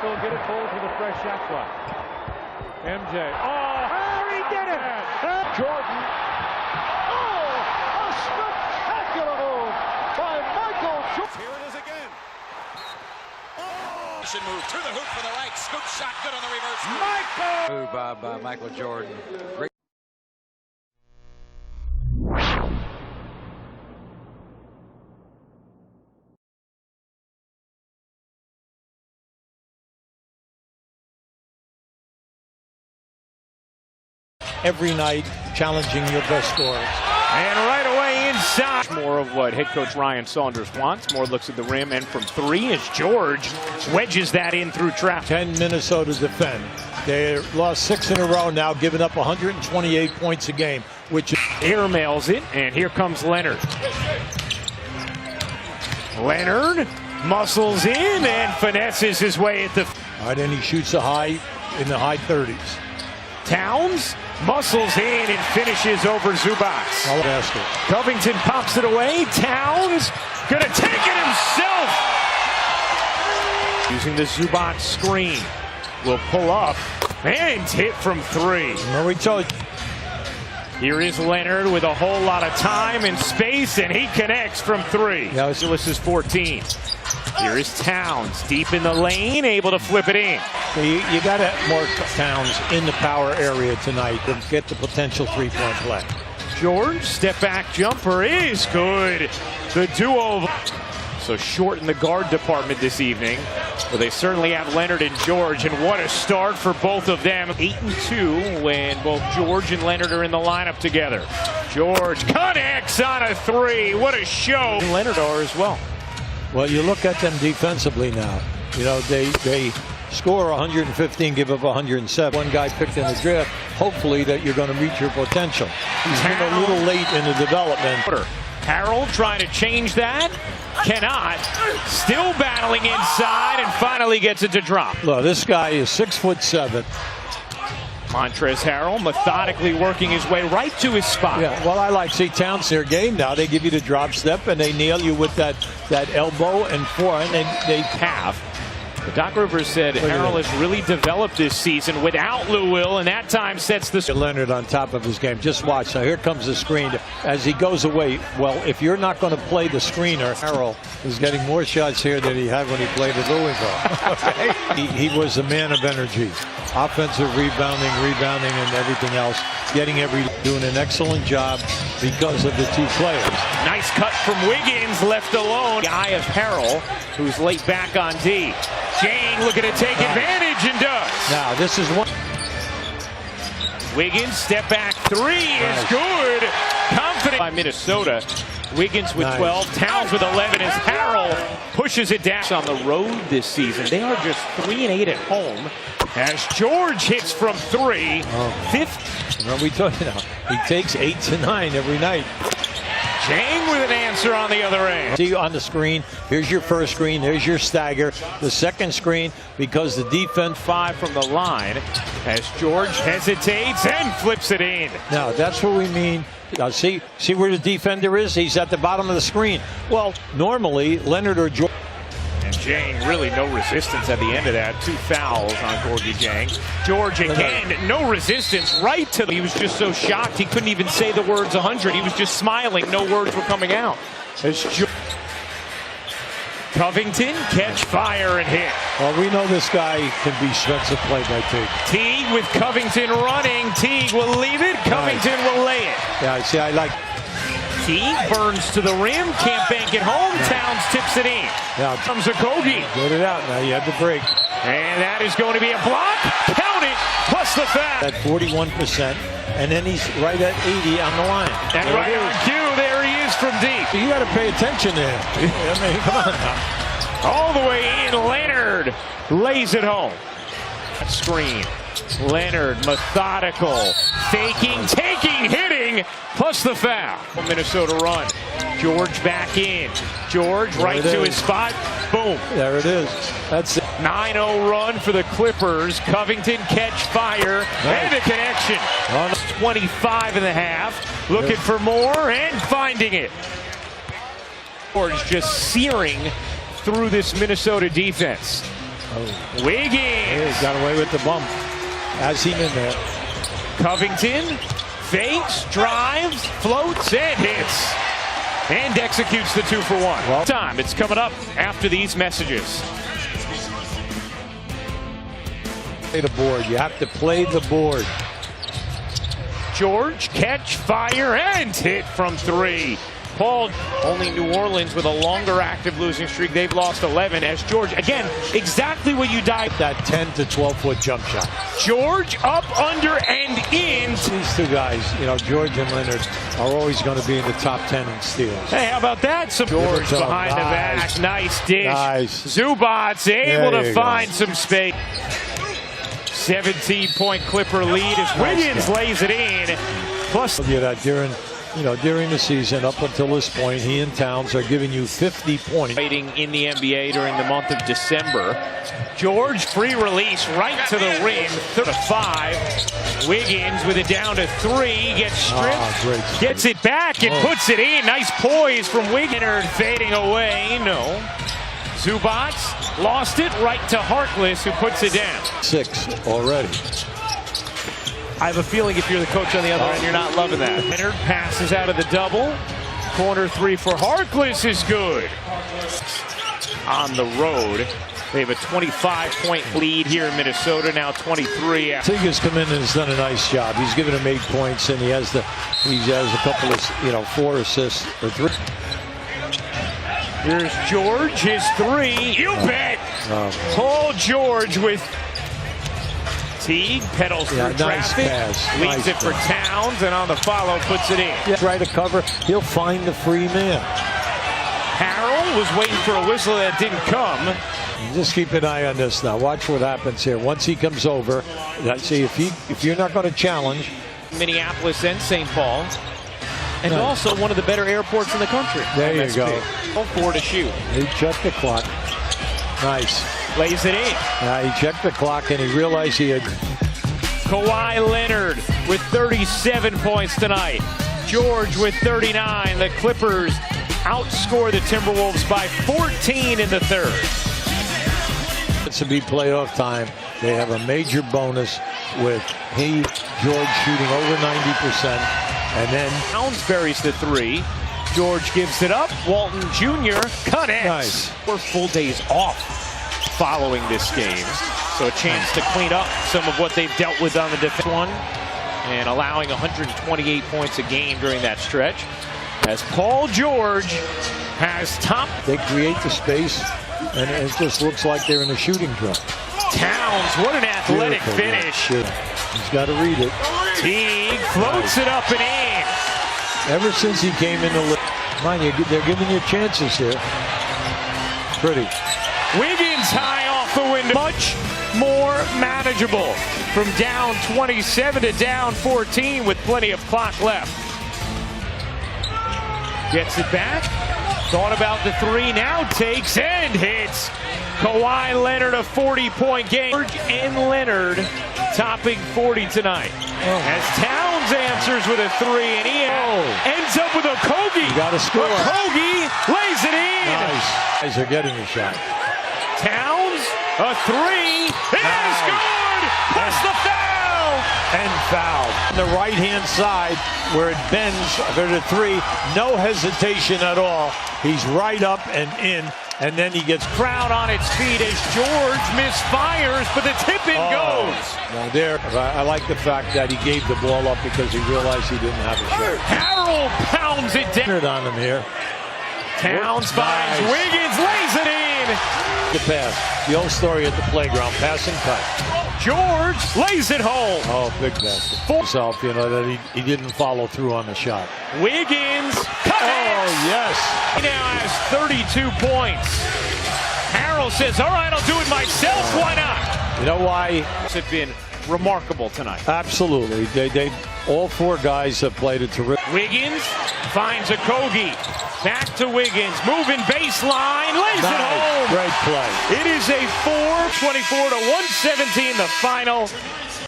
will get it pulled with a fresh shot clock. MJ. Oh, he did it! Jordan. Oh, a spectacular move by Michael Jordan. Here it is again. Oh! Move to the hoop for the right. Scoop shot good on the reverse. Michael! Move by Michael Jordan. Great. Every night challenging your best scorers. And right away inside. More of what head coach Ryan Saunders wants. More looks at the rim and from three as George wedges that in through traffic. 10 Minnesota defend. They lost 6 in a row now, giving up 128 points a game, which airmails it, and here comes Leonard. Leonard muscles in and finesses his way at the... All right, and he shoots in the high 30s. Towns muscles in and finishes over Zubac. Basket. Covington pops it away. Towns gonna take it himself. Using the Zubac screen. Will pull up and hit from three. Remember we told you. Here is Leonard with a whole lot of time and space, and he connects from three. Yeah, Lewis is 14. Here is Towns deep in the lane, able to flip it in. You got to have more Towns in the power area tonight to get the potential three-point play. George, step back jumper is good. The duo. So short in the guard department this evening. But they certainly have Leonard and George, and what a start for both of them. 8-2 when both George and Leonard are in the lineup together. George connects on a three. What a show. And Leonard are as well. Well, you look at them defensively now. You know, they score 115, give up 107. One guy picked in the draft. Hopefully that you're going to reach your potential. He's been a little late in the development. Harold trying to change that. Cannot. Still battling inside and finally gets it to drop. Look, this guy is 6'7". Montrezl Harrell methodically working his way right to his spot. Yeah, well, I like see Towns their game now. They give you the drop step and they nail you with that elbow and forehand, and they have. But Doc Rivers said Harrell has really developed this season without Lou Will, and that time sets the... Leonard on top of his game. Just watch. Now here comes the screen. As he goes away, well, if you're not going to play the screener, Harrell is getting more shots here than he had when he played at Louisville. he was a man of energy. Offensive rebounding, and everything else. Doing an excellent job because of the two players. Nice cut from Wiggins, left alone. The eye of Harrell, who's late back on D. Jane looking to take advantage and does. Now this is one. Wiggins step back three is good. Confident by Minnesota. Wiggins with 12, Towns with 11 as Harrell pushes it down. On the road this season, they are just 3-8 at home. As George hits from three, fifth. Remember we told you now, he takes 8 to 9 every night. Jang with an answer on the other end. See on the screen, here's your first screen, there's your stagger. The second screen, because the defense 5 from the line as George hesitates and flips it in. Now that's what we mean. Now see where the defender is? He's at the bottom of the screen. Well, normally Leonard or George. And Jang, really no resistance at the end of that. 2 fouls on Gorgie Jang. George again, no resistance, right to he was just so shocked he couldn't even say the words 100. He was just smiling, no words were coming out. As Covington, catch fire and hit. Well, we know this guy can be defensive play by Teague. Teague with Covington running. Teague will leave it, Covington will lay it. Yeah, see, I like. Teague burns to the rim, can't bank it home. Towns tips it in. Now comes a Kogi. Get it out. Now you had the break. And that is going to be a block. Count it, plus the foul. At 41%, and then he's right at 80 on the line. And right on cue, there he is from deep. You got to pay attention there. I mean, come on now. All the way in, Leonard lays it home. Screen. Leonard, methodical, faking, taking, hitting, plus the foul. Minnesota run. George back in. George right to his spot. Boom. There it is. That's it. 9-0 run for the Clippers. Covington catch fire. And a connection. 25 and a half. Looking for more and finding it. George just searing through this Minnesota defense. Wiggins. He got away with the bump. As he in there. Covington fakes, drives, floats, and hits. And executes the 2-for-1. Well, Time. It's coming up after these messages. Play the board. You have to play the board. George, catch, fire, and hit from 3. Paul, only New Orleans with a longer active losing streak. They've lost 11 as George, again, exactly what you died. That 10 to 12-foot jump shot. George up, under, and in. These two guys, you know, George and Leonard, are always going to be in the top 10 in steals. Hey, how about that? Some George behind the back. Nice dish. Nice. Zubac's able to find go. some space. 17-point Clipper lead as Wiggins lays it in. Plus, that during the season, up until this point, he and Towns are giving you 50 points. Fighting in the NBA during the month of December. George, free release right to the rim, 35. Wiggins with it down to 3, gets stripped, gets it back and puts it in. Nice poise from Wiggins, fading away. No. Zubac lost it right to Harkless, who puts it down. 6 already. I have a feeling if you're the coach on the other end, you're not loving that. Leonard passes out of the double. Corner 3 for Harkless is good. On the road, they have a 25-point lead here in Minnesota, now 23. Tig has come in and has done a nice job. He's given him 8 points, and he has a couple of 4 assists or 3. Here's George, his 3. You bet. Paul George with Teague, pedals through traffic, leads it for Towns, and on the follow puts it in. Try to cover, he'll find the free man. Harrell was waiting for a whistle that didn't come. Just keep an eye on this now. Watch what happens here. Once he comes over, see if you're not going to challenge. Minneapolis and St. Paul. And also one of the better airports in the country. There you go. 4 to shoot. He checked the clock. Nice. Lays it in. He checked the clock and he realized he had. Kawhi Leonard with 37 points tonight. George with 39. The Clippers outscore the Timberwolves by 14 in the 3rd. It's to be playoff time. They have a major bonus with George shooting over 90%. And then Towns buries the 3. George gives it up. Walton Jr. connects. Nice. 4 full days off following this game. So a chance to clean up some of what they've dealt with on the defense one. And allowing 128 points a game during that stretch. As Paul George has top. They create the space, and it just looks like they're in a shooting drum. Towns, what an athletic finish. He's got to read it. Teague floats it up and in. Ever since he came in the league, mind you, they're giving you chances here. Pretty. Wiggins high off the window. Much more manageable. From down 27 to down 14 with plenty of clock left. Gets it back. Thought about the 3, now takes and hits. Kawhi Leonard, a 40-point game. George and Leonard topping 40 tonight. As Towns answers with a 3, and he ends up with a Kogi. Got to score. Kogi lays it in. Nice. Guys are getting a shot. Towns, a 3. It is good. Plus the foul. And foul. On the right-hand side, where it bends for the 3, no hesitation at all. He's right up and in. And then he gets crowd on its feet as George misfires, but the tip-in goes. Now there, I like the fact that he gave the ball up because he realized he didn't have a shot. Harrell pounds it down. On him here. Towns finds Wiggins, lays it in. The pass. The old story at the playground, pass and cut. George lays it home. Oh, big basket. For himself, that he didn't follow through on the shot. Wiggins connects. Oh, yes. He now has 32 points. Harrell says, all right, I'll do it myself. Why not? You know why? It's been remarkable tonight. Absolutely. They all 4 guys have played a terrific. Wiggins finds a Kogi. Back to Wiggins. Moving baseline. Lays it home. Great play. It is a 4-24 to 117 the final.